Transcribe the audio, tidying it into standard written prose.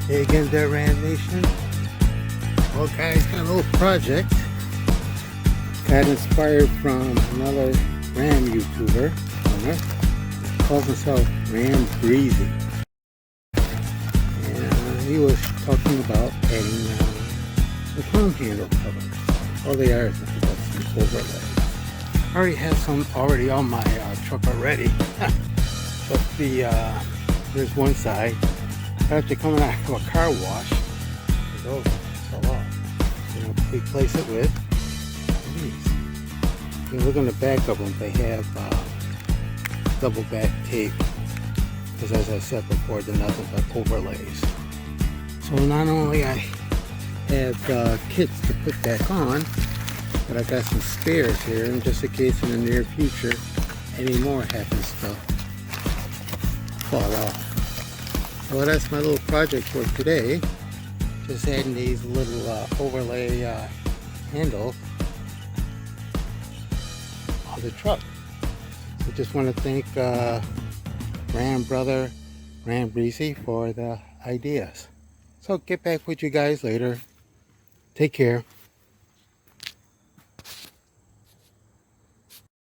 Hey again there, Ram Nation. Well guys, got a little project. Got inspired from another Ram YouTuber. Calls himself Ram Breezy. And he was talking about adding the palm handle cover. All they are is nothing but some overlay. I already have some already on my truck already. But there's one side. After coming out of a car wash, those fell off. You know, replace it with these. You look on the back of them, they have double back tape. Because as I said before, they're nothing but overlays. So not only I have kits to put back on, but I got some spares here, and just in case in the near future any more happens to fall off. Well, that's my little project for today. Just adding these little overlay handles on the truck. So just want to thank Ram brother, Ram Breezy, for the ideas. So get back with you guys later. Take care.